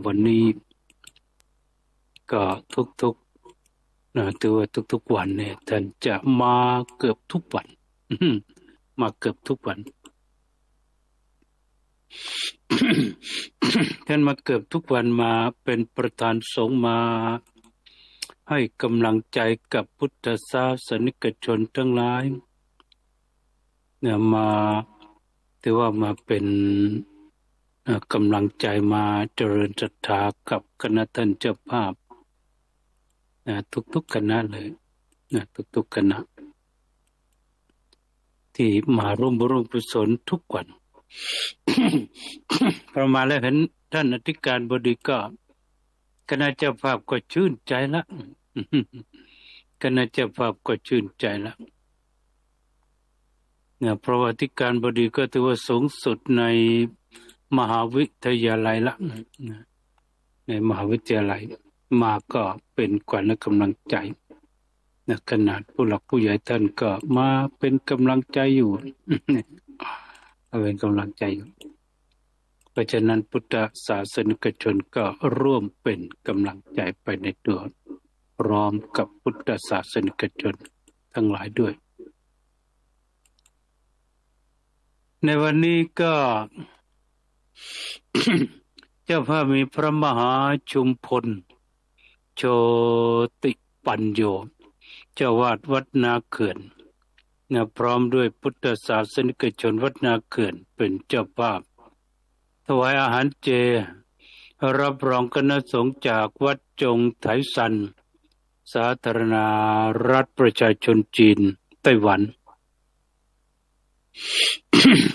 วันนี้ก็ทุกถือว่าทุกๆวันเนี่ยท่านจะมาเกือบทุกวันมาเกือบทุกวัน ท่านมาเกือบทุกวันมาเป็นประธานสงฆ์มาให้กำลังใจกับพุทธศาสนิกชนทั้งหลายเนี่ยมาถือว่ามาเป็นกำลังใจมาเจริญศรัทธากับคณะท่านเจ้าภาพทุกคณะเลยทุกคณะที่มาร่วมบุญกุศลทุกวัน ประมาณแล้วเห็นท่านอธิการบดีก็คณะเจ้าภาพก็ชื่นใจละ คณะเจ้าภาพก็ชื่นใจละเนี่ยเพราะว่าอธิการบดีก็ถือว่าสูงสุดในมหาวิทยาลัยละในมหาวิทยาลัยมาก็เป็นขวัญและกำลังใจนะขนาดผู้หลักผู้ใหญ่ท่านก็มาเป็นกำลังใจอยู่ เป็นกำลังใจอยู่เพราะฉะนั้นพุทธศาสนิกชนก็ร่วมเป็นกำลังใจไปในตัวพร้อมกับพุทธศาสนิกชนทั้งหลายด้วยในวันนี้ก็ เจ้าภาพมีพระมหาชุมพลโชติปัญโยเจ้าวาดวัดนาเขื่อนพร้อมด้วยพุทธศาสนิกชนวัดนาเขื่อนเป็นเจ้าภาพถวายอาหารเจรับรองคณะสงฆ์จากวัดจงไถซันสาธารณรัฐประชาชนจีนไต้หวัน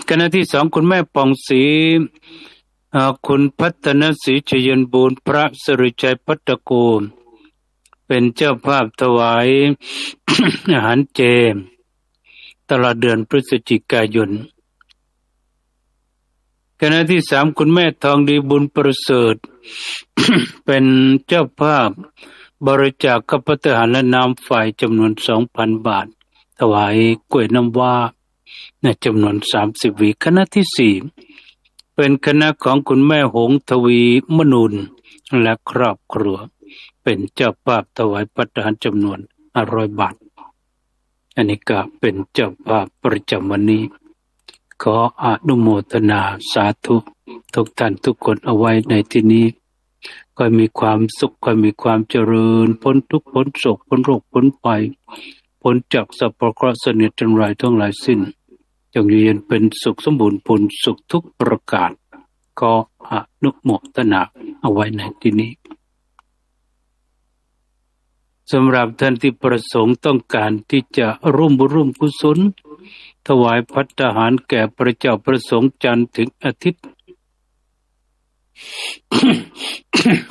คณะที่สองคุณแม่ปองศรีคุณพัฒนศรีชยันบูรณ์พระสิริชัยพัตตโกเป็นเจ้าภาพถวาย อาหารเจตลอดเดือนพฤศจิกายนคณะที่สามคุณแม่ทองดีบุญประเสริฐ เป็นเจ้าภาพบริจาคข้าวผัดอาหารและน้ำไฟจำนวน 2,000 บาทถวายกล้วยน้ำว้าในจำนวน30 หวีคณะที่สี่เป็นคณะของคุณแม่หงทวีมนูนและครอบครัวเป็นเจ้าภาพถวายภัตตาหารจำนวน500 บาทอันนี้ก็เป็นเจ้าภาพประจำวันนี้ขออนุโมทนาสาธุทุกท่านทุกคนเอาไว้ในที่นี้ก็มีความสุขก็มีความเจริญพ้นทุกข์พ้นโศกพ้นโรคพ้นภัยพ้นจากสัพพะเคราะห์เสนียดจันไรทั้งหลายสิ้นจงอยู่เย็นเป็นสุขสมบูรณ์ผลสุขทุกประการขออนุโมทนาเอาไว้ในที่นี้สำหรับท่านที่ประสงค์ต้องการที่จะร่วมบุญร่วมกุศลถวายภัตตาหารแก่พระเจ้าประสงค์จันทร์ถึงอาทิตย์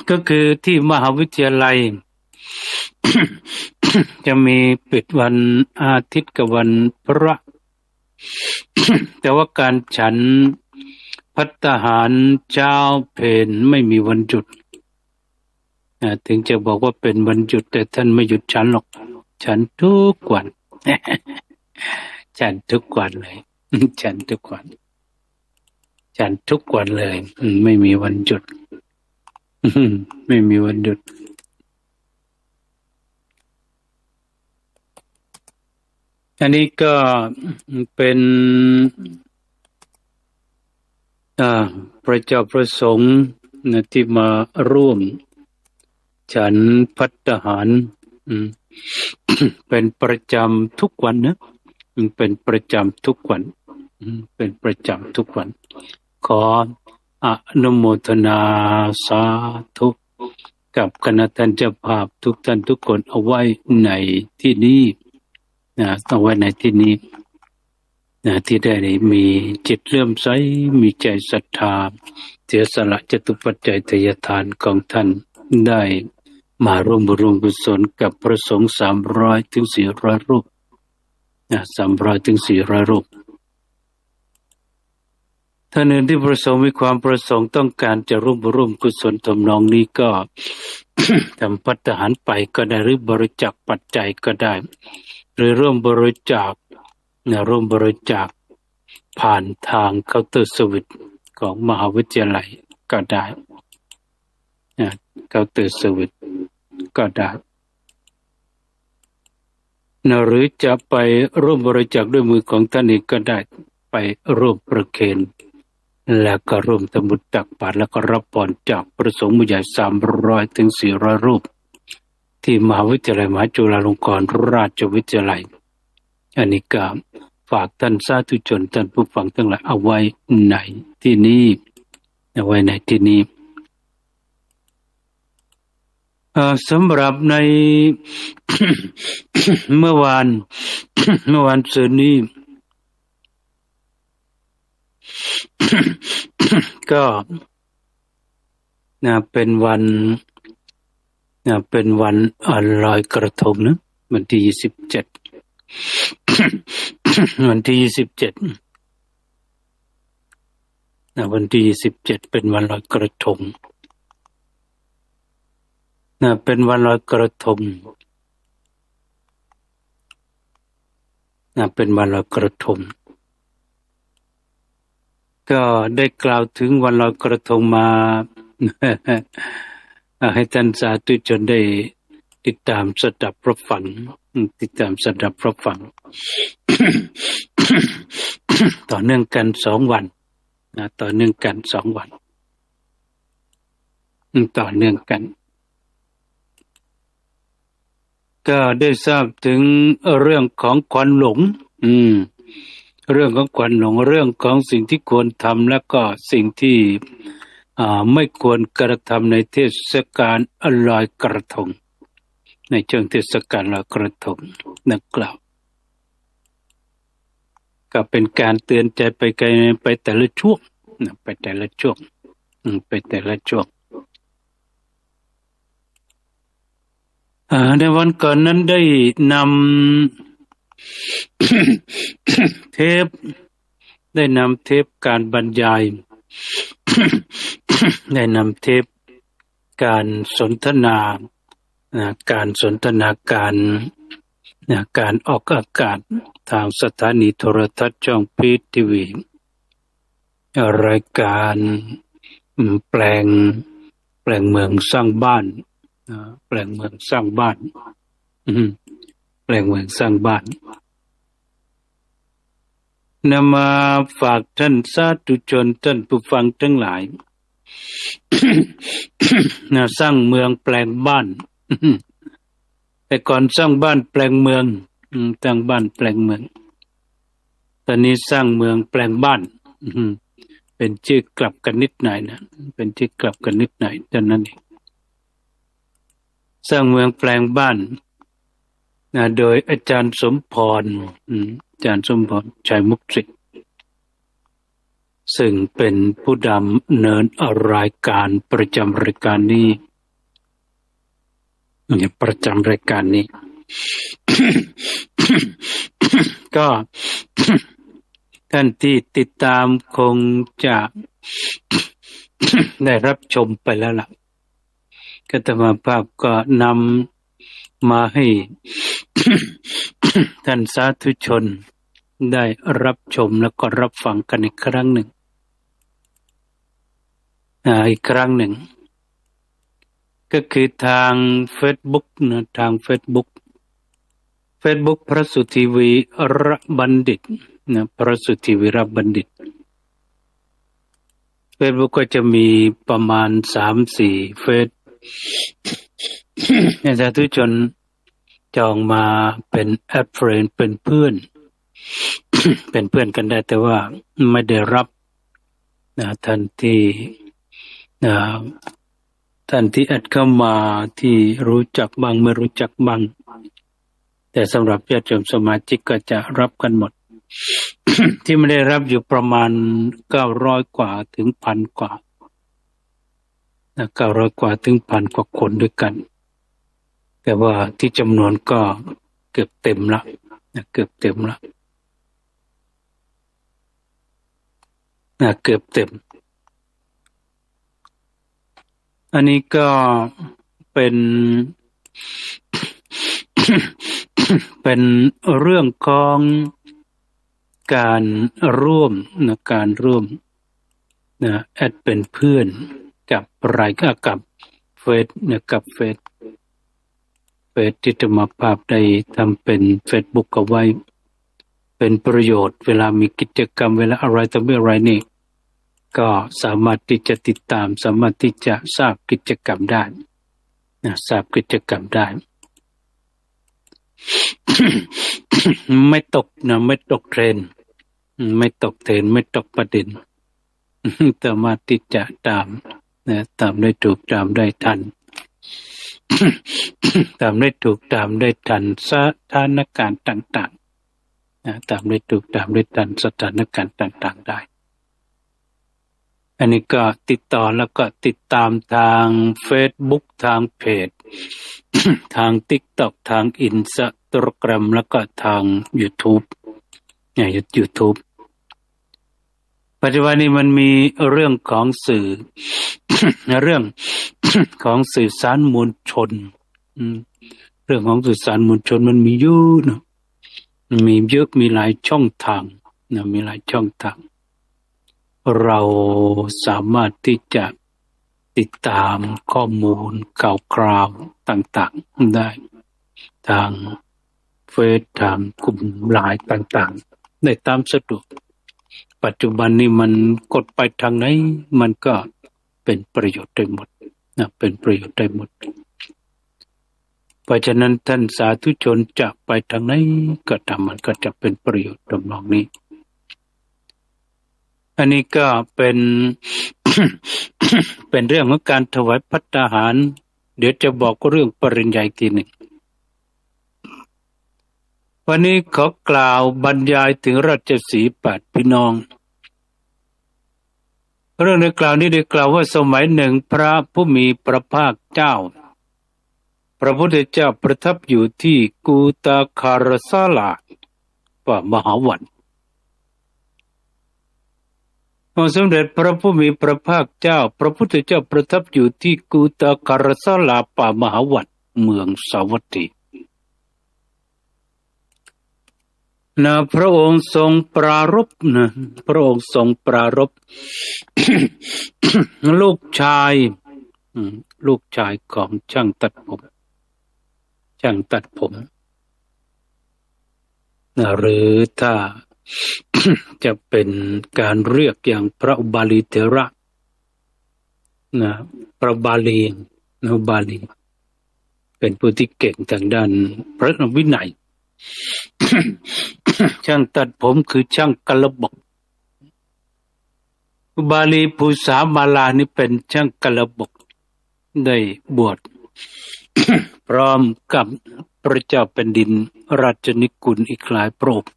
ก็คือที่มหาวิทยาลัย จะมีปิดวันอาทิตย์กับวันพระ แต่ว่าการฉันภัตตาหารเช้าเพลไม่มีวันหยุดถึงจะบอกว่าเป็นวันหยุดแต่ท่านไม่หยุดฉันหรอกฉันทุกวัน ฉันทุกวันเลย ฉันทุกวันฉันทุกวันเลยไม่มีวันหยุด ไม่มีวันหยุดอันนี้ก็เป็นพระเจ้าประสงค์ที่มาร่วมฉันภัตตาหาร เป็นประจำทุกวันนะเป็นประจำทุกวันเป็นประจำทุกวันขออนุโมทนาสาธุกับคณะท่านเจ้าภาพทุกท่านทุกคนเอาไว้ในที่นี้เอาไว้ในที่นี้ที่ได้มีจิตเลื่อมใสมีใจศรัทธาเสียสละจตุปัจจัยทายทานของท่านได้มาร่วมบุญร่วมกุศลกับพระสงฆ์300 ถึง 400 รูป300 ถึง 400 รูปท่านอื่นที่ประสงค์มีความประสงค์ต้องการจะร่วมบุญร่วมกุศลทำนองนี้ก็ ทำภัตตาหารไปก็ได้หรือบริจาคปัจจัยก็ได้หรือร่วมบริจาคผ่านทางเคาน์เตอร์สวิตของมหาวิทยาลัยก็ได้ เคาน์เตอร์เซอร์วิสก็ได้หรือจะไปร่วมบริจาคด้วยมือของท่านเองก็ได้ไปร่วมประเคนแล้วก็ร่วมทำบุญตักบาตรแล้วก็รับพรจากพระสงฆ์ผู้ใหญ่300 ถึง 400 รูปที่มหาวิทยาลัยมหาจุฬาลงกรณราชวิทยาลัยอันนี้ก็ฝากท่านสาธุชนท่านผู้ฟังทั้งหลายเอาไว้ในที่นี้เอาไว้ในที่นี้สำหรับใน เมื่อวานซืนนี้ ก็เป็นวันลอยกระทงนะวันที่27 วันที่27วันที่27เป็นวันลอยกระทงเป็นวันลอยกระทงเป็นวันลอยกระทงก็ได้กล่าวถึงวันลอยกระทงมา ให้ท่านสาธุชนได้ติดตามสดับรับฟังต่อเนื่องกัน2 วันต่อเนื่องกัน2 วันต่อเนื่องกันก็ได้ทราบถึงเรื่องของควันหลงเรื่องของควันหลงเรื่องของสิ่งที่ควรทำและก็สิ่งที่ไม่ควรกระทำในเทศกาลลอยกระทงในช่วงเทศกาลลอยกระทงนักกล่าวก็เป็นการเตือนใจไปแต่ละช่วงไปแต่ละช่วงในวันก่อนนั้นได้นำ เทปการบรรยาย ได้นำเทปการสนทนาการออกอากาศทางสถานีโทรทัศน์ช่องพีทีวีรายการแปลงเมืองสร้างบ้านแปลงเมืองสร้างบ้านแปลงเมืองสร้างบ้านนำมาฝากท่านสาธุชนท่านผู้ฟังทั้งหลาย สร้างเมืองแปลงบ้าน แต่ก่อนสร้างบ้านแปลงเมืองสร้างบ้านแปลงเมืองตอนนี้สร้างเมืองแปลงบ้านเป็นชื่อกลับกันนิดหน่อยนะเป็นชื่อกลับกันนิดหน่อยเท่านั้นเองสร้างเมืองแปลงบ้านโดยอาจารย์สมพรชัยมุกสิทธิ์ซึ่งเป็นผู้ดำเนินรายการประจำรายการนี้ ก็ ท่านที่ติดตามคงจะ ได้รับชมไปแล้วล่ะอาตมาภาพก็นำมาให้ ท่านสาธุชนได้รับชมแล้วก็รับฟังกันอีกครั้งหนึ่งก็คือทาง Facebook ทาง Facebook พระสุทีวีระบัณฑิตพระสุทีวีระบัณฑิต Facebook ก็จะมีประมาณ 3-4 เฟซสาธุชนจองมาเป็นแอดเฟรนด์เป็นเพื่อน เป็นเพื่อนกันได้แต่ว่าไม่ได้รับท่านที่แอดเข้ามาที่รู้จักบ้างไม่รู้จักบ้างแต่สำหรับญาติโยมสมาชิกก็จะรับกันหมด ที่ไม่ได้รับอยู่ประมาณ900 กว่าถึง 1,000 กว่า900 กว่าถึง 1,000 กว่าคนด้วยกันแต่ว่าที่จำนวนก็เกือบเต็มละเกือบเต็มอันนี้ก็เป็น เป็นเรื่องของการร่วมแอดเป็นเพื่อนกับ ซเนี่ยกับเฟซที่จะมาภาพได้ทำเป็นเฟซบุ๊กเอาไว้เป็นประโยชน์เวลามีกิจกรรมเวลาอะไรต่ออะไรนี่ก็สามารถที่จะติดตามสามารถที่จะทราบกิจกรรมได้นะทราบกิจกรรมได้ ไม่ตกนะไม่ตกเทรนไม่ตกเทรนไม่ตกประเด็นสามารถที่จะตามนะตามได้ถูกตามได้ทัน ตามได้ถูกตามได้ทันสถานการณ์ต่างๆนะตามได้ถูกตามได้ทันสถานการณ์ต่างๆได้อันนี้ก็ติดต่อแล้วก็ติดตามทาง Facebook ทางเพจ ทาง TikTok ทาง Instagram แล้วก็ทาง YouTube เนี่ย YouTube ปัจจุบันนี้มันมีเรื่องของสื่อ เรื่อง ของสื่อสารมวลชนเรื่องของสื่อสารมวลชนมันมีเยอะนะมีเยอะมีหลายช่องทางนะมีหลายช่องทางเราสามารถที่จะติดตามข้อมูลข่าวคราวต่างๆได้ทางเฟซทางกลุ่มไลน์ต่างๆได้ตามสะดวกปัจจุบันนี้มันกดไปทางไหนมันก็เป็นประโยชน์ได้หมดนะเป็นประโยชน์ได้หมดเพราะฉะนั้นท่านสาธุชนจะไปทางไหนก็ตามมันก็จะเป็นประโยชน์ตรงนี้อันนี้ก็เป็น เป็นเรื่องของการถวายภัตตาหารเดี๋ยวจะบอกเรื่องปริญญาอีกทีหนึ่งวันนี้ขอกล่าวบรรยายถึงราชสีห์8พี่น้องเรื่องในกล่าวนี้ได้กล่าวว่าสมัยหนึ่งพระผู้มีพระภาคเจ้าพระพุทธเจ้าประทับอยู่ที่กูตาคารสาลาป่ามหาวันองค์สมเด็จพระผู้มีพระภาคเจ้าพระพุทธเจ้าประทับอยู่ที่กูตาคารสาลาป่ามหาวันเมืองสาวัตถีพระองค์ทรงปรารภพระองค์ทรงปรารภ ลูกชายของช่างตัดผมหรือถ้า จะเป็นการเรียกอย่างพระบาลีเถระพระบาลีบาลีเป็นผู้ที่เก่งทางด้านพระวินัย ช่างตัดผมคือช่างกระบอกบาลีภูษามาลานี่เป็นช่างกระบอกได้บวช พร้อมกับพระเจ้าแผ่นดินราชนิกุลอีกหลายพระองค์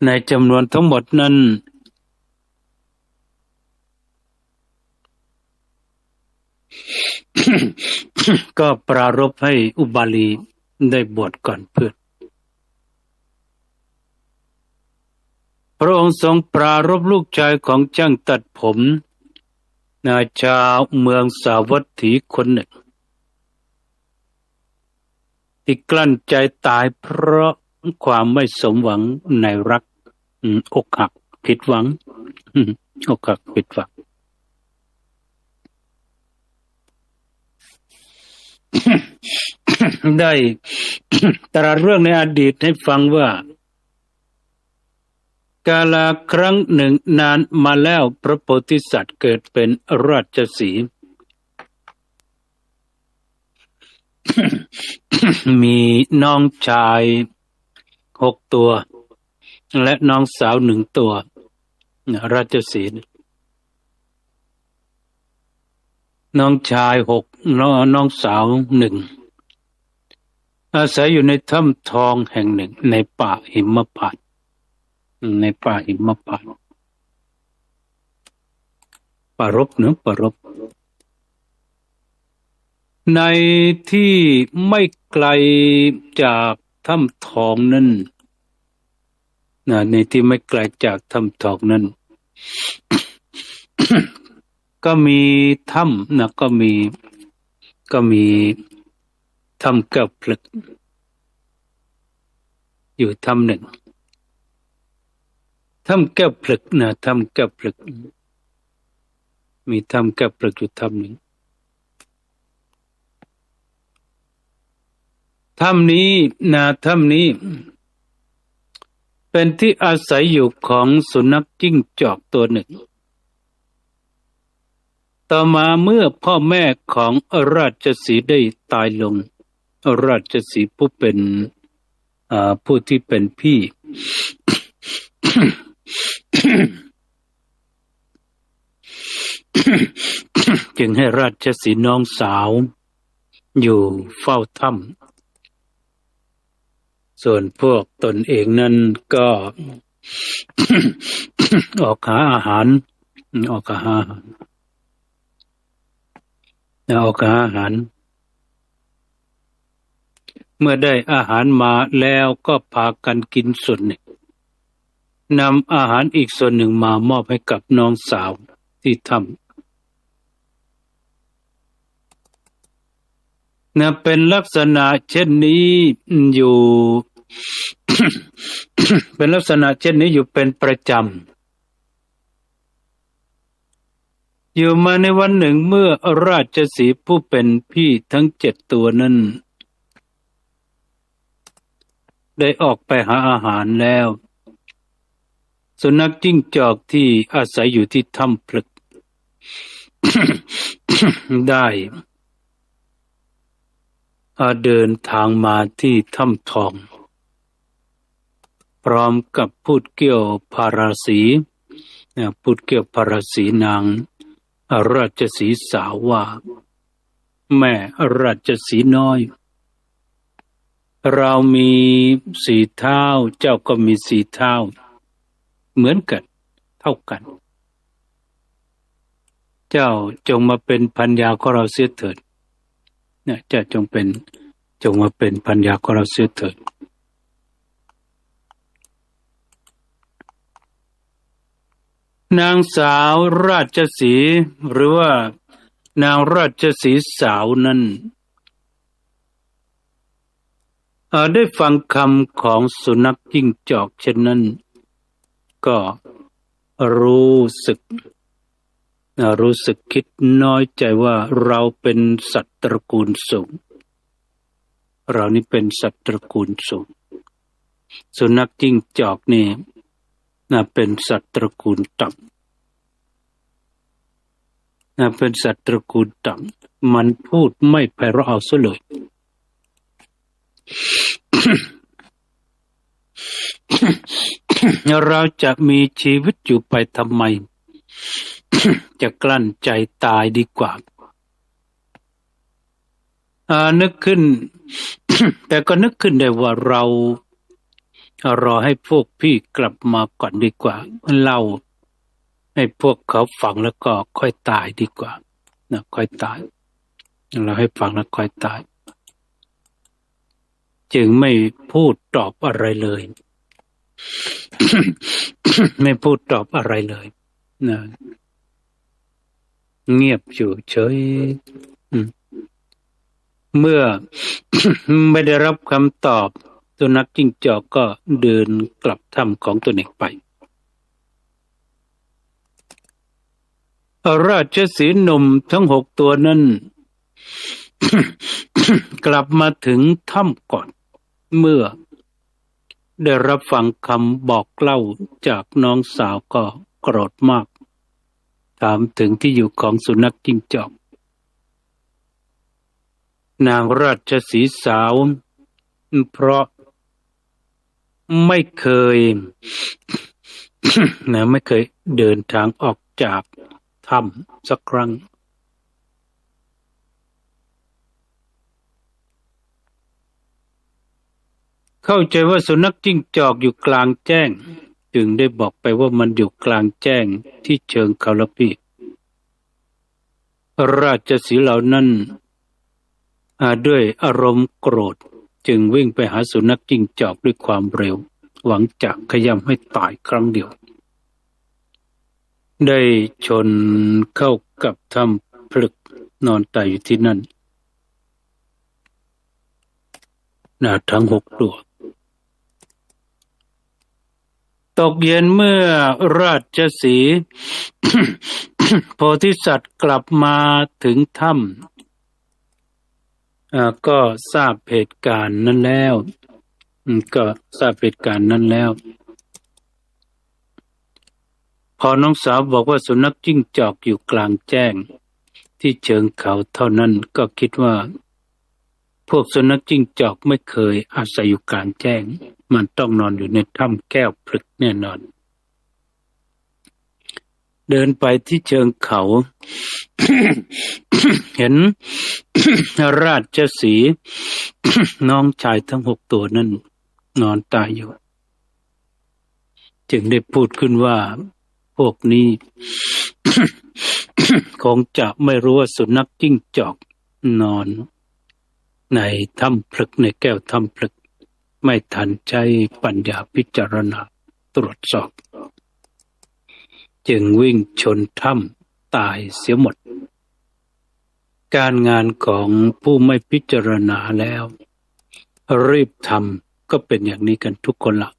ในจำนวนทั้งหมดนั้น ก็ปรารภให้อุบาลีได้บวชก่อนเพื่อนพระองค์ทรงปรารภลูกชายของช่างตัดผมชาวเมืองสาวัตถีคนหนึ่งที่กลั้นใจตายเพราะความไม่สมหวังในรักอกหักผิดหวังอกหักผิดหวัง ได้ตรัสเรื่องในอดีตให้ฟังว่ากาลครั้งหนึ่งนานมาแล้วพระโพธิสัตว์เกิดเป็นราชสีห์ มีน้องชาย6 ตัวและน้องสาว1 ตัวราชสีห์น้องชาย6น้องสาว1อาศัยอยู่ในถ้ำทองแห่งหนึ่งในป่าหิมพานต์ปรบปรบในที่ไม่ไกลจากถ้ำทองนั้นในที่ไม่ไกลจากถ้ำทองนั้น ก็มีถ้ำก็มีถ้ำแก้วผลึกอยู่ถ้ำหนึ่งถ้ำแก้วผลึกถ้ำแก้วผลึก มีถ้ำแก้วเปลือกอยู่ถ้ำหนึ่งถ้ำนี้ถ้ำนี้เป็นที่อาศัยอยู่ของสุนัขจิ้งจอกตัวหนึ่งต่อมาเมื่อพ่อแม่ของราชสีห์ได้ตายลงราชสีห์ผู้เป็นผู้ที่เป็นพี่ จึงให้ราชสีห์น้องสาวอยู่เฝ้าถ้ำส่วนพวกตนเองนั้นก็ ออกหาอาหารออกหาอาหารออกหาอาหารเมื่อได้อาหารมาแล้วก็พากันกินส่วนหนึ่งนำอาหารอีกส่วนหนึ่งมามอบให้กับน้องสาวที่ถ้ำเป็นลักษณะเช่นนี้อยู่ เป็นลักษณะเช่นนี้อยู่เป็นประจำอยู่มาในวันหนึ่งเมื่อราชสีห์ผู้เป็นพี่ทั้ง7 ตัวนั้นได้ออกไปหาอาหารแล้วสุนัขจิ้งจอกที่อาศัยอยู่ที่ถ้ำพลึก ได้เดินทางมาที่ถ้ำทองพร้อมกับพูดเกี่ยวพาราสีพูดเกี่ยวพาราสีนางราชสีห์สาวว่าแม่ราชสีห์น้อยเรามี4 เท้าเจ้าก็มี4 เท้าเหมือนกันเท่ากันเจ้าจงมาเป็นภรรยาของเราเสียเถิดเจ้าจงมาเป็นภรรยาของเราเสียเถิดนางสาวราชสีห์หรือว่านางราชสีห์สาวนั้นได้ฟังคำของสุนัขจิ้งจอกเช่นนั้นก็รู้สึกคิดน้อยใจว่าเราเป็นสัตว์ตระกูลสูงเรานี่เป็นสัตว์ตระกูลสูงสุนัขจิ้งจอกนี่เป็นสัตว์ตระกูลต่ำเป็นสัตว์ตระกูลต่ำมันพูดไม่ไพเราะเอาซะเลย เราจะมีชีวิตอยู่ไปทำไม จะกลั้นใจตายดีกว่านึกขึ้น แต่ก็นึกขึ้นได้ว่าเรารอให้พวกพี่กลับมาก่อนดีกว่าเล่าให้พวกเขาฟังแล้วก็ค่อยตายดีกว่าค่อยตายเราให้ฟังแล้วค่อยตายจึงไม่พูดตอบอะไรเลย ไม่พูดตอบอะไรเลยเงียบอยู่เฉยเมื่อ ไม่ได้รับคำตอบสุนัขจิ้งจอกก็เดินกลับถ้ำของตัวเองไปราชสีห์หนุ่มทั้ง6 ตัวนั้น กลับมาถึงถ้ำก่อนเมื่อได้รับฟังคำบอกเล่าจากน้องสาวก็โกรธมากถามถึงที่อยู่ของสุนัขจิ้งจอกนางราชสีห์สาวเพราะไม่เคย ไม่เคยเดินทางออกจากถ้ำสักครั้งเข้าใจว่าสุนัขจิ้งจอกอยู่กลางแจ้งจึงได้บอกไปว่ามันอยู่กลางแจ้งที่เชิงเขาละพี่ราชสีห์เหล่านั้นด้วยอารมณ์โกรธจึงวิ่งไปหาสุนัขจิ้งจอกด้วยความเร็วหวังจะขย้ำให้ตายครั้งเดียวได้ชนเข้ากับถ้ำพลึกนอนตายอยู่ที่นั่นทั้ง6 ตัว ตกเย็นเมื่อราชสีห์ โพธิสัตว์กลับมาถึงถ้ำก็ทราบเหตุการณ์นั้นแล้วก็ทราบเหตุการณ์นั้นแล้วพอน้องสาวบอกว่าสุนัขจิ้งจอกอยู่กลางแจ้งที่เชิงเขาเท่านั้นก็คิดว่าพวกสุนัขจิ้งจอกไม่เคยอาศัยอยู่กลางแจ้งมันต้องนอนอยู่ในถ้ำแก้วพลึกแน่นอนเดินไปที่เชิงเขา เห็น ราชสีห์ น้องชายทั้ง6 ตัวนั้นนอนตายอยู่จึงได้พูดขึ้นว่าพวกนี้ คงจะไม่รู้ว่าสุนัขจิ้งจอกนอนในถ้ำพลึกในแก้วถ้ำพลึกไม่ทันใช้ปัญญาพิจารณาตรวจสอบจึงวิ่งชนถ้ำตายเสียหมดการงานของผู้ไม่พิจารณาแล้วรีบทำก็เป็นอย่างนี้กันทุกคนละ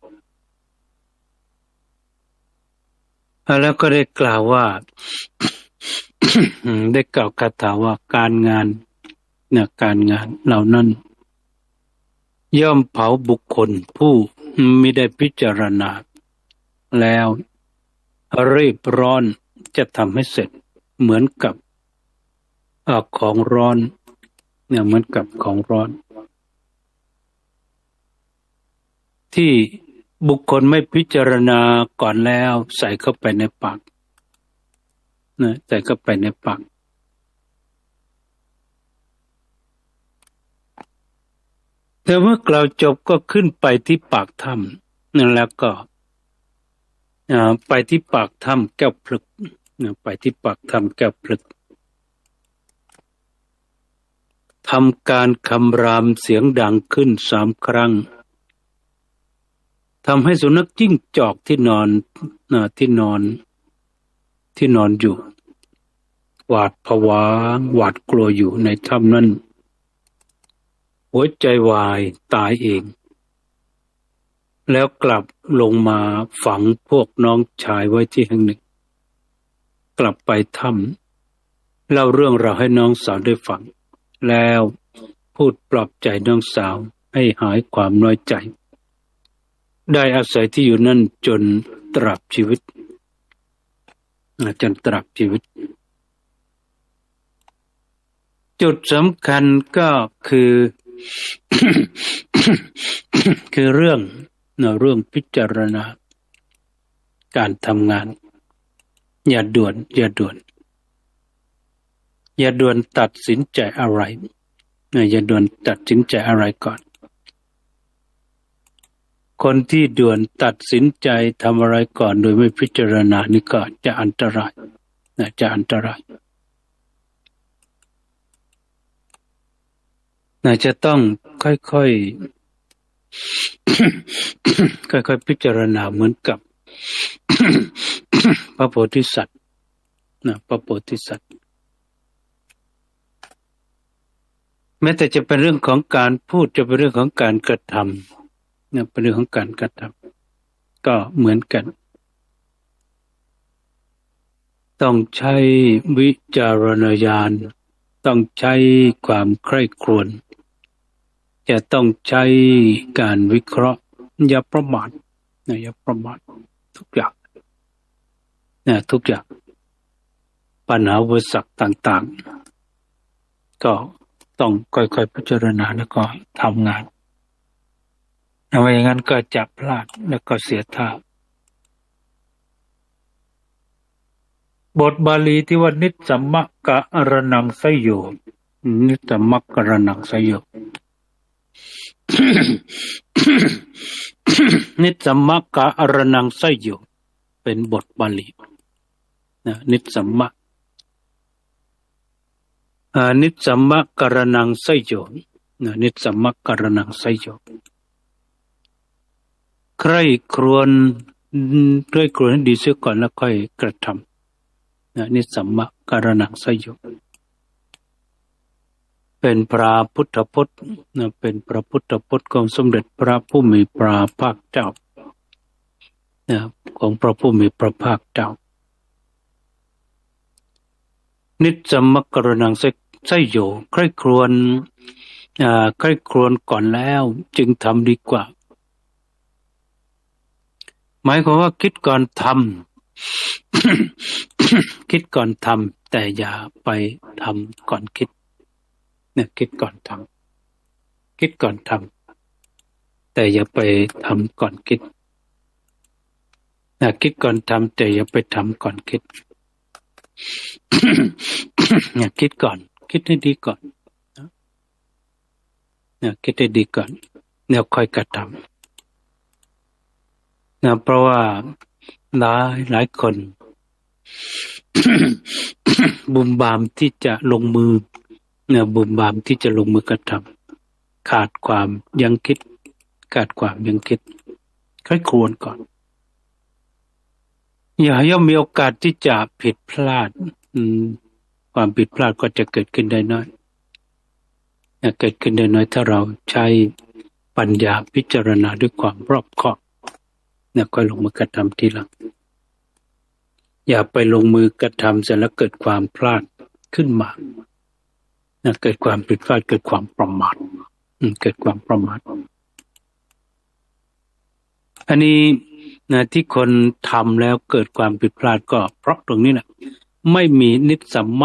แล้วก็ได้กล่าวว่า ได้กล่าวคาถาว่าการงานเหล่านั้นย่อมเผาบุคคลผู้มิได้พิจารณาแล้วรีบร้อนจะทำให้เสร็จเหมือนกับของร้อนเหมือนกับของร้อนที่บุคคลไม่พิจารณาก่อนแล้วใส่เข้าไปในปากใส่เข้าไปในปากแต่เมื่อกล่าวจบก็ขึ้นไปที่ปากถ้ำนั่นแล้วก็ไปที่ปากถ้ำแก้วพลึกไปที่ปากถ้ำแก้วพลึกทำการคำรามเสียงดังขึ้น3 ครั้งทำให้สุนัขจิ้งจอกที่นอนอยู่หวาดผวาหวาดกลัวอยู่ในถ้ำนั้นหัวใจวายตายเองแล้วกลับลงมาฝังพวกน้องชายไว้ที่แห่งหนึ่งกลับไปถ้ำเล่าเรื่องราวให้น้องสาวได้ฟังแล้วพูดปลอบใจน้องสาวให้หายความน้อยใจได้อาศัยที่อยู่นั่นจนตราบชีวิตจุดสำคัญก็คือ คือเรื่องพิจารณาการทำงานอย่าด่วนตัดสินใจอะไรอย่าด่วนตัดสินใจอะไรก่อนคนที่ด่วนตัดสินใจทำอะไรก่อนโดยไม่พิจารณานี่ก็จะอันตรายจะต้องค่อยๆ ค่อยๆพิจารณาเหมือนกับ พระโพธิสัตว์พระโพธิสัตว์แม้แต่จะเป็นเรื่องของการพูดจะเป็นเรื่องของการกระทำเป็นเรื่องของการกระทำก็เหมือนกันต้องใช้วิจารณญาณต้องใช้ความใคร่ครวญจะต้องใช้การวิเคราะห์อย่าประมาททุกอย่างปัญหาอุปสรรคต่างๆก็ต้องค่อยๆพิจารณาแล้วก็ทำงานไม่อย่างนั้นก็จะพลาดแล้วก็เสียท่าบทบาลีที่ว่านิสสัมมะกะอรนังสยโยนิสสัมมะกะอรนังสยโย นิสสัมมะกะอรนังสยโยเป็นบทบาลีนิสสัมมะนิสสัมมะกะอรนังสยโยนิสสัมมะกะอรนังสยโยใคร่ครวญให้ดีเสียก่อนแล้วค่อยกระทำนิสสัมมะกะอรนังสยโยเป็นพระพุทธพจน์เป็นพระพุทธพจน์ของสมเด็จพระผู้มีพระภาคเจ้า นะของพระผู้มีพระภาคเจ้านิจจมักกรณังไสโยใคร่ครวญใคร่ครวญก่อนแล้วจึงทำดีกว่าหมายความว่าคิดก่อนทำ คิดก่อนทำแต่อย่าไปทำก่อนคิดเนี่ยคิดก่อนทำคิดก่อนทำแต่อย่าไปทำก่อนคิดคิดก่อนทำแต่อย่าไปทำก่อนคิด เนี่ยคิดก่อนคิดให้ดีก่อนเนี่ยคิดให้ดีก่อนแล้วค่อยกระทำนะเพราะว่าหลายคน บุมบามที่จะลงมือเนี่ยบุมบามที่จะลงมือกระทำขาดความยังคิดขาดความยังคิดค่อยควรก่อนอย่าย่อมมีโอกาสที่จะผิดพลาดความผิดพลาดก็จะเกิดขึ้นได้น้อยเกิดขึ้นได้น้อยถ้าเราใช้ปัญญาพิจารณาด้วยความรอบคอบเนี่ยค่อยลงมือกระทำทีหลังอย่าไปลงมือกระทำเสร็จแล้วเกิดความพลาดขึ้นมาเกิดความผิดพลาดเกิดความประมาทเกิดความประมาทอันนี้ที่คนทำแล้วเกิดความผิดพลาดก็เพราะตรงนี้แหละไม่มีนิสสัมม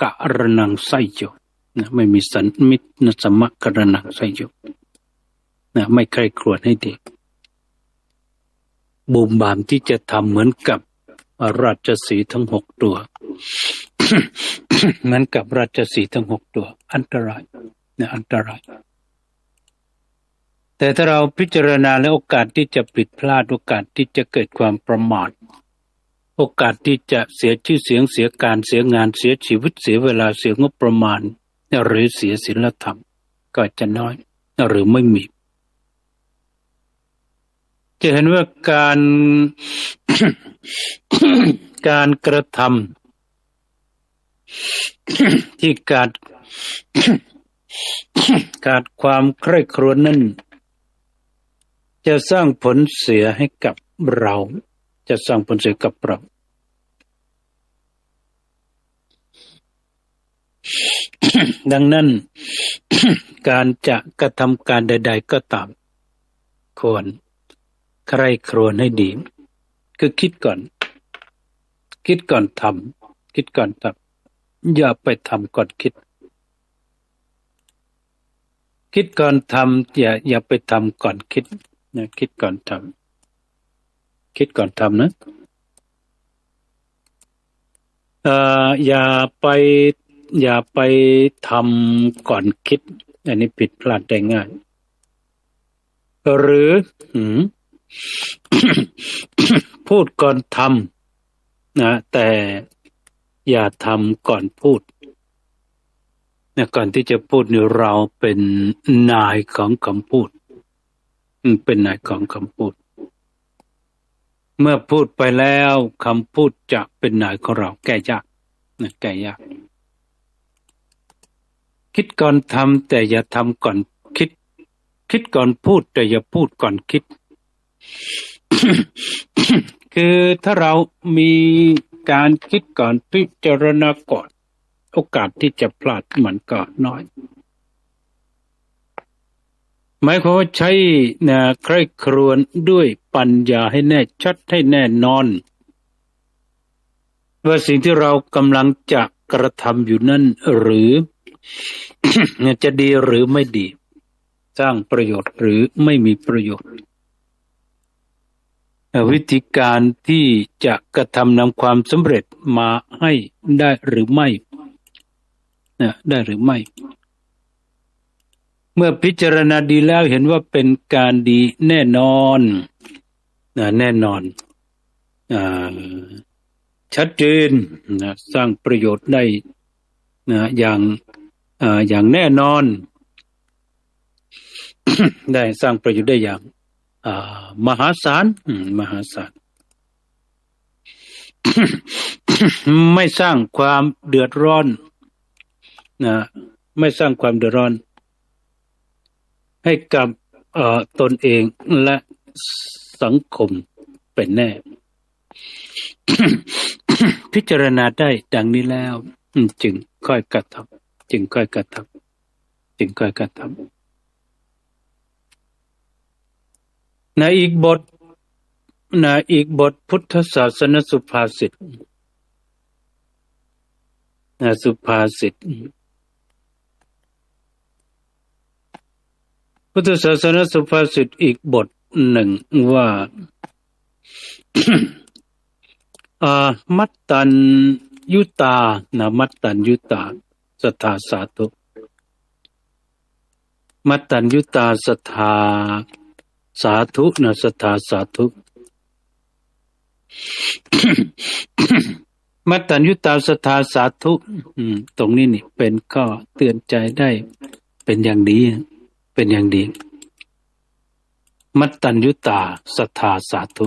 กรณังไสโยไม่มีสันมิตรสัมมกรณังไสโยไม่ใคร่ครวญให้ดีบูมบามที่จะทำเหมือนกับราชสีห์ทั้ง6 ตัว เหมือนกับราชสีห์ทั้ง6 ตัวอันตรายอันตรายแต่ถ้าเราพิจารณาแล้วโอกาสที่จะผิดพลาดโอกาสที่จะเกิดความประมาทโอกาสที่จะเสียชื่อเสียงเสียการเสียงานเสียชีวิตเสียเวลาเสียงบประมาณหรือเสียศีลธรรมก็จะน้อยหรือไม่มีจะเห็นว่าการ การกระทำ ที่ขาดความใคร่ครวญนั้นจะสร้างผลเสียให้กับเราจะสร้างผลเสียกับเรา ดังนั้น การจะกระทำการใดๆก็ตามควรใคร่ครวญให้ดีคือคิดก่อนทำคิดก่อนทำอย่าไปทำก่อนคิดก่อนทำอย่าไปทำก่อนคิดนะคิดก่อนทำคิดก่อนทำนะอย่าไปทำก่อนคิดอันนี้ผิดพลาดได้ง่ายหรือ พูดก่อนทำนะแต่อย่าทำก่อนพูดก่อนที่จะพูดเนี่ยเราเป็นนายของคำพูดเป็นนายของคำพูดเมื่อพูดไปแล้วคำพูดจะเป็นนายของเราแก้ยากแก้ยากคิดก่อนทำแต่อย่าทำก่อนคิดก่อนพูดแต่อย่าพูดก่อนคิด คือถ้าเรามีการคิดก่อนพิจารณาก่อนโอกาสที่จะพลาดมันก็น้อยหมายความว่าใช้ใคร่ครวญด้วยปัญญาให้แน่ชัดให้แน่นอนว่าสิ่งที่เรากำลังจะกระทำอยู่นั้นหรือ จะดีหรือไม่ดีสร้างประโยชน์หรือไม่มีประโยชน์วิธีการที่จะกระทำนำความสำเร็จมาให้ได้หรือไม่ได้หรือไม่เมื่อพิจารณาดีแล้วเห็นว่าเป็นการดีแน่นอนแน่นอนชัดเจนสร้างประโยชน์ได้อย่างแน่นอน ได้สร้างประโยชน์ได้อย่างมหาศาลไม่สร้างความเดือดร้อนไม่สร้างความเดือดร้อนให้กับตนเองและสังคม เป็นแน่ พิจารณาได้ดังนี้แล้วจึงค่อยกระทำจึงค่อยกระทำจึงค่อยกระทำในอีกบทพุทธศาสนสุภาษิตสุภาษิตพุทธศาสนสุภาษิตอีกบทหนึ่งว่า มัตตัญยุตามัตตัญยุตาสัทธาสาธุมัตตัญยุตาสัทธาสาธุสัทธาสาธุ มัตตัญยุตาสัทธาสาธุตรงนี้นี่เป็นก็เตือนใจได้เป็นอย่างดีเป็นอย่างดีมัตตัญยุตาสัทธาสาธุ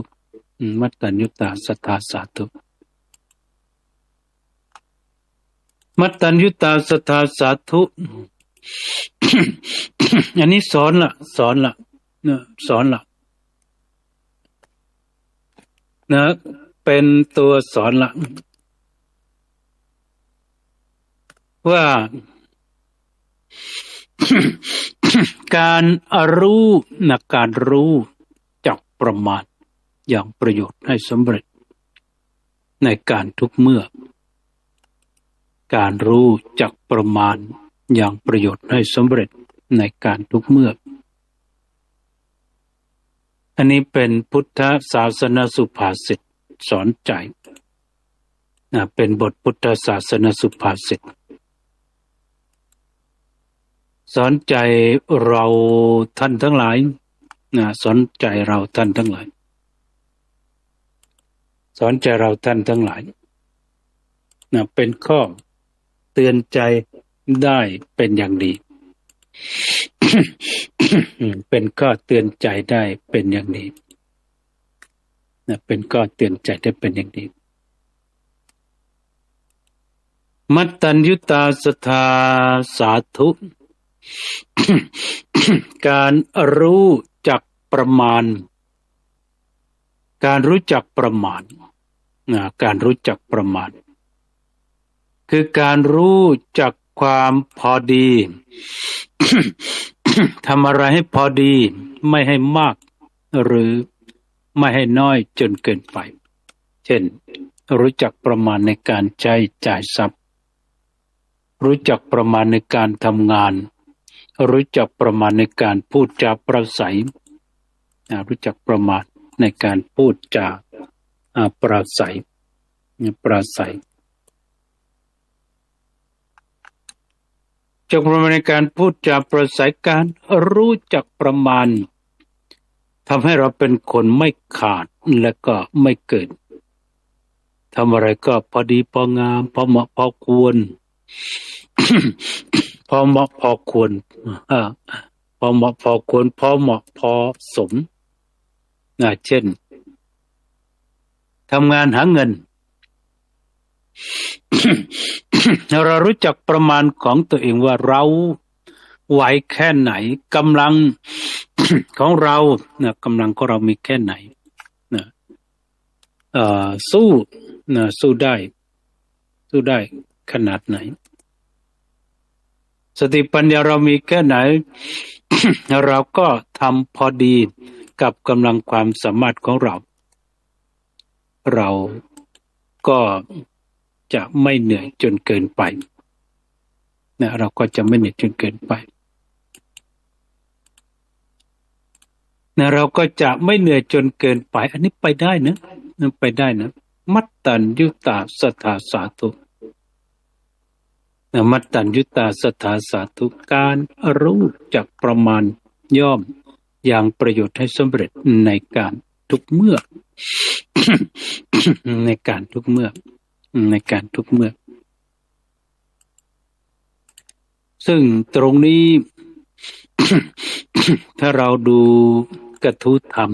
มัตตัญยุตาสัทธาสาธุมัตตัญยุตาสัทธาสาธุ อันนี้สอนละสอนละเป็นตัวสอนละว่า การรู้จักประมาณอย่างประโยชน์ให้สำเร็จในการทุกเมื่อการรู้จักประมาณอย่างประโยชน์ให้สำเร็จในการทุกเมื่ออันนี้เป็นพุทธศาสนสุภาษิตสอนใจเป็นบทพุทธศาสนสุภาษิตสอนใจเราท่านทั้งหลายสอนใจเราท่านทั้งหลายสอนใจเราท่านทั้งหลายเป็นข้อเตือนใจได้เป็นอย่างดี เป็นข้อเตือนใจได้เป็นอย่างดีเป็นข้อเตือนใจได้เป็นอย่างดีมัตตัญยุตาสัทธาสาธุ การรู้จักประมาณการรู้จักประมาณการรู้จักประมาณคือการรู้จักความพอดี ทำอะไรให้พอดีไม่ให้มากหรือไม่ให้น้อยจนเกินไปเช่นรู้จักประมาณในการใช้จ่ายทรัพย์รู้จักประมาณในการทำงานรู้จักประมาณในการพูดจาปราศัยรู้จักประมาณในการพูดจาปราศัยจากประมาณในการพูดจาปราศัยการรู้จักประมาณทำให้เราเป็นคนไม่ขาดและก็ไม่เกินทำอะไรก็พอดีพองามพอเหมาะพอควร พอเหมาะพอควรพอเหมาะพอควรพอเหมาะพอสมเช่นทำงานหาเงิน เรารู้จักประมาณของตัวเองว่าเราไหวแค่ไหนกำลัง ของเรากำลังของเรามีแค่ไหนสู้ได้ขนาดไหนสติปัญญาเรามีแค่ไหน เราก็ทำพอดีกับกำลังความสามารถของเราก็จะไม่เหนื่อยจนเกินไปเราก็จะไม่เหนื่อยจนเกินไปเราก็จะไม่เหนื่อยจนเกินไปอันนี้ไปได้นะมัตตัญยุตาสัทธาสาธุมัตตัญยุตาสัทธาสาธุการรู้จักประมาณย่อมอย่างประโยชน์ให้สำเร็จในการทุกเมื่อ ในการทุกเมื่อซึ่งตรงนี้ ถ้าเราดูกระทู้ธรรม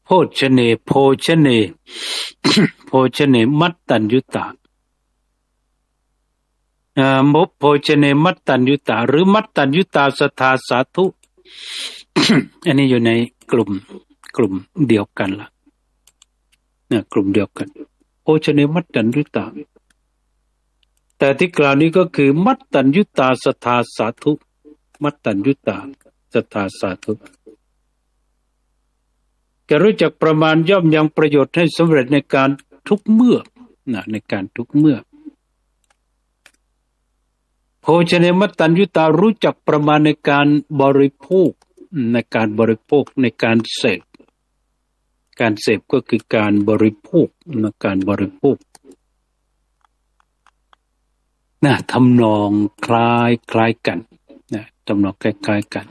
โภชเนมัตตัญยุตาโภชเนมัตตัญยุตาหรือมัตตัญยุตาสัทธาสาธุ อันนี้อยู่ในกลุ่ม กลุ่มเดียวกันละเนี่ยกลุ่มเดียวกันโภชเนมัตตัญญุตาแต่ที่กล่าวนี้ก็คือมัตตัญญุตาสทธาสาธุมัตตัญญุตาสทธาสาธุแกรู้จักประมาณย่อมยังประโยชน์ให้สำเร็จในการทุกเมื่อนะในการทุกเมื่อโภชเนมัตตัญญุตารู้จักประมาณในการบริโภคในการบริโภคในการเสพการเสพก็คือการบริโภคนะการบริโภคนะทำนองคล้ายกันนะทำนองคล้ายกัน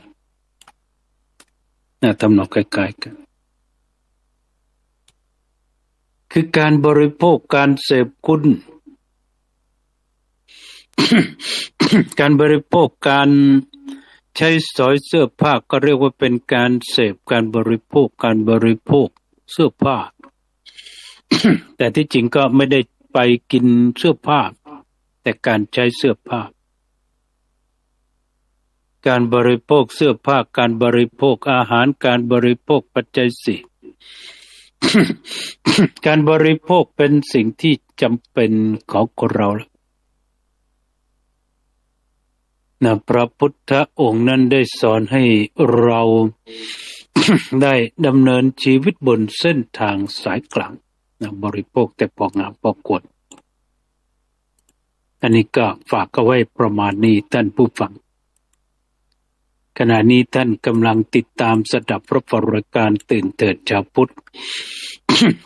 นะทำนองคล้ายกันคือการบริโภคการเสพคุณ การบริโภคการใช้สอยเสื้อผ้าก็เรียกว่าเป็นการเสพการบริโภคการบริโภคเสื้อผ้า แต่ที่จริงก็ไม่ได้ไปกินเสื้อผ้าแต่การใช้เสื้อผ้าการบริโภคเสื้อผ้าการบริโภคอาหารการบริโภคปัจจัยสี่ การบริโภคเป็นสิ่งที่จำเป็นของคนเรานะพระพุทธองค์นั้นได้สอนให้เรา ได้ดำเนินชีวิตบนเส้นทางสายกลางนะบริโภคแต่พองามพอควรอันนี้ก็ฝากเอาไว้ประมาณนี้ท่านผู้ฟังขณะนี้ท่านกำลังติดตามสดับพระบรายการตื่นเถิดชาวพุทธ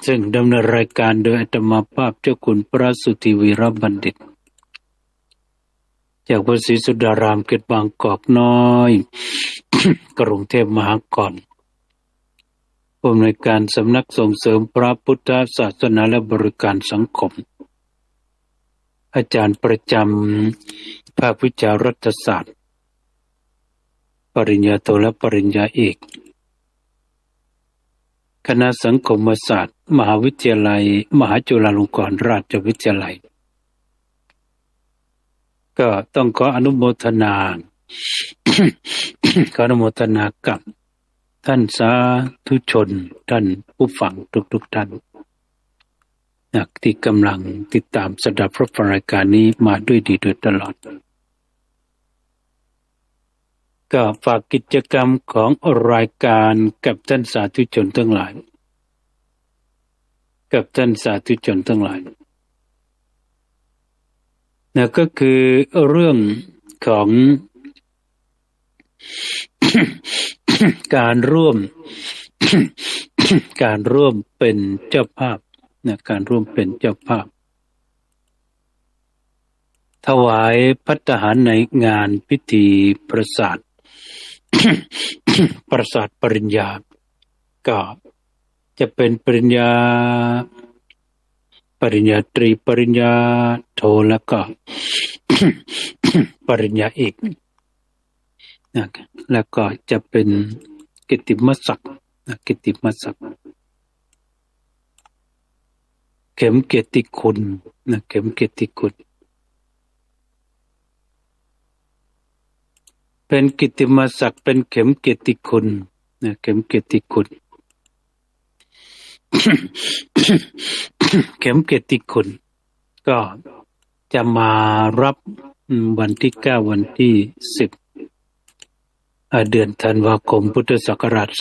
ซึ่งดำเนินรายการโดยอาตมาภาพเจ้าคุณพระสุทธิวีรบัณฑิตจากวัดศรีสุดารามเขตบางกอกน้อย กรุงเทพมหานครผู้อำนวยการสำนักส่งเสริมพระพุทธศาสนาและบริการสังคมอาจารย์ประจำภาควิชารัฐศาสตร์ปริญญาโทและปริญญาเอกคณะสังคมศาสตร์มหาวิทยาลัยมหาจุฬาลงกรณราชวิทยาลัยก็ต้องขออนุโมทนา ขออนุโมทนากับท่านสาธุชนท่านผู้ฟังทุกท่านที่กำลังติดตามสดับพระรายการนี้มาด้วยดีโดยตลอดก็ฝากกิจกรรมของรายการกับท่านสาธุชนทั้งหลายกับท่านสาธุชนทั้งหลายนั่นก็คือเรื่องของ การร่วม การร่วมเป็นเจ้าภาพนะการร่วมเป็นเจ้าภาพถวายภัตตาหารในงานพิธีประสาท ประสาทปริญญาก็จะเป็นปริญญาตรีปริญญาโทแล้วก็ ปริญญาเอกนะแล้วก็จะเป็นกิตติมศักดิ์กิตติมศักดิ์เข็มเกียรติคุณนะเข็มเกียรติคุณเป็นกิตติมศักดิ์เป็นเข็มเกียรติคุณนะเข็มเกียรติคุณ เข็มเกียรติคุณก็จะมารับวันที่9วันที่10เดือนธันวาคมพุทธศักราช2566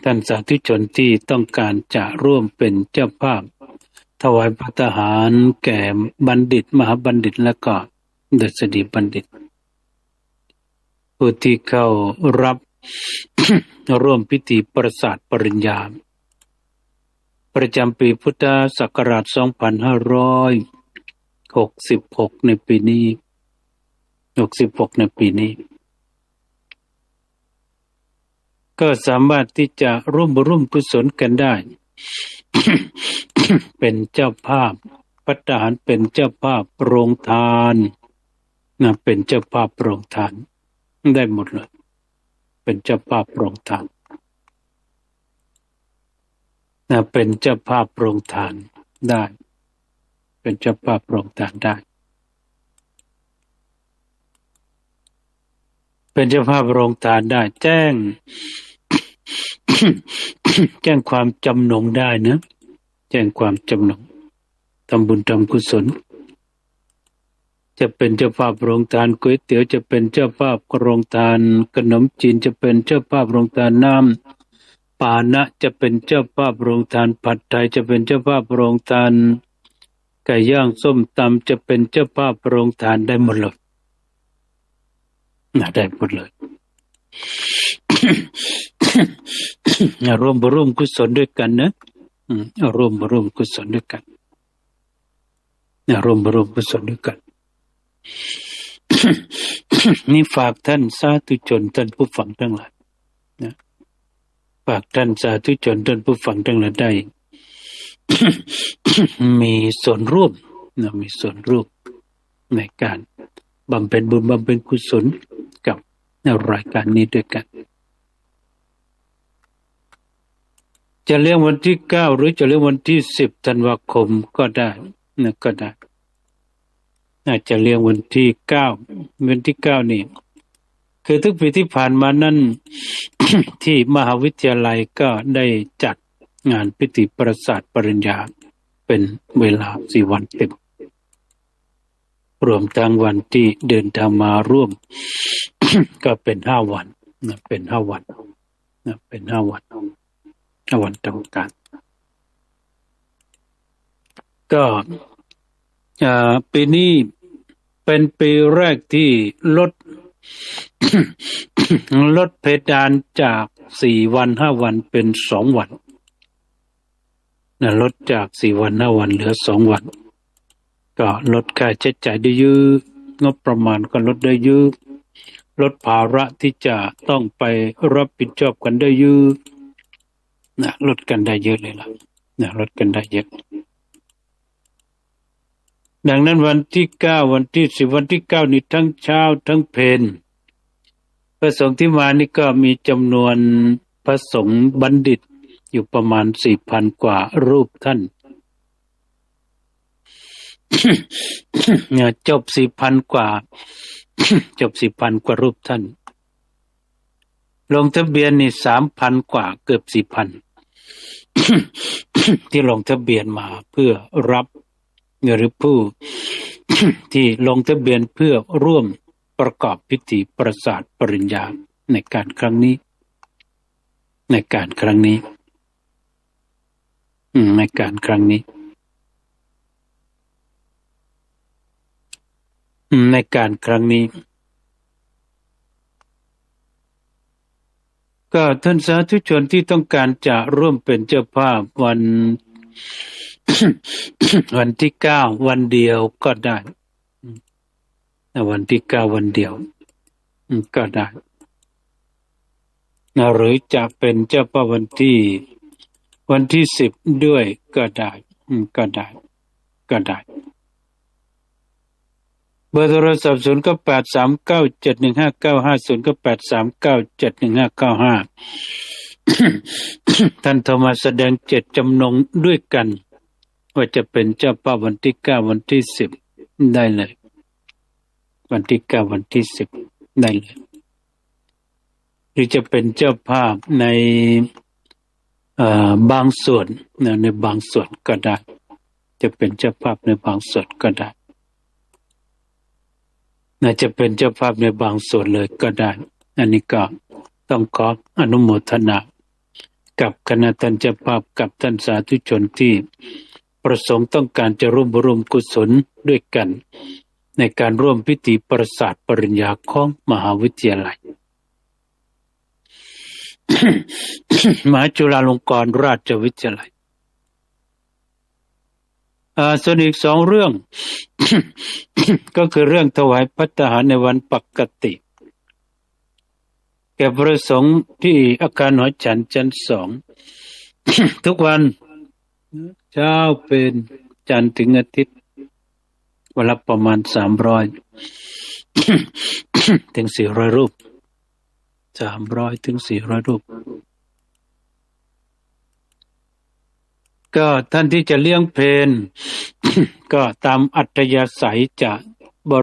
ท่านสาธุชนที่ต้องการจะร่วมเป็นเจ้าภาพถวายภัตตาหารแก่บัณฑิตมหาบัณฑิตและก็ดุษฎีบัณฑิตผู้ที่เข้ารับ ร่วมพิธีประสาทปริญญาประจำปีพุทธศักราช2566ในปีนี้66ในปีนี้ก็สามารถที่จะร่วมกุศลกันได้ เป็นเจ้าภาพภัตตาหารเป็นเจ้าภาพโรงทานนะเป็นเจ้าภาพโรงทานได้หมดเลยเป็นเจ้าภาพโรงทานนะเป็นเจ้าภาพโรงทานได้เป็นเจ้าภาพโรงทานได้ เป็นเจ้าภาพโรงทานได้แจ้ง แจ้งความจำนงได้นะแจ้งความจำนงทำบุญทำกุศลจะเป็นเจ้าภาพโรงทานก๋วยเตี๋ยวจะเป็นเจ้าภาพโรงทานขนมจีนจะเป็นเจ้าภาพโรงทานน้ำปานะจะเป็นเจ้าภาพโรงทานผัดไทยจะเป็นเจ้าภาพโรงทานไก่ย่างส้มตำจะเป็นเจ้าภาพโรงทานได้หมดเลยได้หมดเลย ร่วมกุศลด้วยกันนะร่วมกุศลด้วยกันร่วมกุศลด้วยกัน นี่ฝากท่านสาธุชนท่านผู้ฟังทั้งหลายนะฝากท่านสาธุชนท่านผู้ฟังทั้งหลายได้ มีส่วนร่วมนะมีส่วนร่วมในการบำเพ็ญบุญบำเพ็ญกุศลกับรายการนี้ด้วยกันจะเลี้ยงวันที่9หรือจะเลี้ยงวันที่10ธันวาคมก็ได้นะก็ได้อาจจะเลี้ยงวันที่9วันที่9นี่คือทุกปีที่ผ่านมานั้น ที่มหาวิทยาลัยก็ได้จัดงานพิธีประสาทปริญญาเป็นเวลา4วันเต็มรวมทั้งวันที่เดินทางมาร่วม ก็เป็น5วันนะเป็น5วันนะเป็น5วัน5วันทำการก็ปีนี้เป็นปีแรกที่ลด ลดเพดานจาก4วัน5วันเป็น2วันนะลดจาก4วัน5วันเหลือ2วันก็ลดค่าใช้จ่ายได้เยอะงบประมาณก็ลดได้เยอะลดภาระที่จะต้องไปรับผิดชอบกันได้เยอะนะลดกันได้เยอะเลยล่ะนะลดกันได้เยอะดังนั้นวันที่9วันที่10วันที่9นี่ทั้งเช้าทั้งเพลพระสงฆ์ที่มานี่ก็มีจำนวนพระสงฆ์บัณฑิตอยู่ประมาณ 4,000 กว่ารูปท่าน เนี่ยจบ 4,000 กว่า จบ 4,000 กว่ารูปท่านลงทะเบียนนี่ 3,000 กว่าเกือบ 4,000 ที่ลงทะเบียนมาเพื่อรับหรือผู้ ที่ลงทะเบียนเพื่อร่วมประกอบพิธีประสาทปริญญาในการครั้งนี้ในการครั้งนี้ในการครั้งนี้ในการครั้งนี้ก็ท่านสาธุชนที่ต้องการจะร่วมเป็นเจ้าภาพวัน วันที่9วันเดียวก็ได้วันที่9วันเดียวก็ได้หรือจะเป็นเจ้าภาพวันที่10ด้วยก็ได้ก็ได้ก็ได้เบอร์โทรศัพท์0 8 3 9 7 1 5 9 5 0 8 3 9 7 1 5 9 5 ท่านโทรมาแสดงเจตจำนงด้วยกันว่าจะเป็นเจ้าภาพวันที่9วันที่10ได้เลยวันที่9วันที่10ได้เลยหรือจะเป็นเจ้าภาพในบางส่วนในบางส่วนก็ได้จะเป็นเจ้าภาพในบางส่วนก็ได้น่าจะเป็นเจ้าภาพในบางส่วนเลยก็ได้อันนี้ก็ต้องขออนุโมทนากับคณะท่านเจ้าภาพกับท่านสาธุชนที่ประสงค์ต้องการจะร่วมกุศลด้วยกันในการร่วมพิธีประสาทปริญญาของมหาวิทยาลัย มหาจุฬาลงกรณราชวิทยาลัยส่วนอีก2เรื่อง ก็คือเรื่องถวายภัตตาหารในวันปกติแก่พระสงฆ์ที่อาคารหอฉันชั้น2 ทุกวันเช้าเป็นจันทร์ถึงอาทิตย์วันละประมาณ300 ถึง 400 รูป300 ถึง 400 รูปก็ท่านที่จะเลี้ยงเพล ก็ตามอัธยาศัยจะ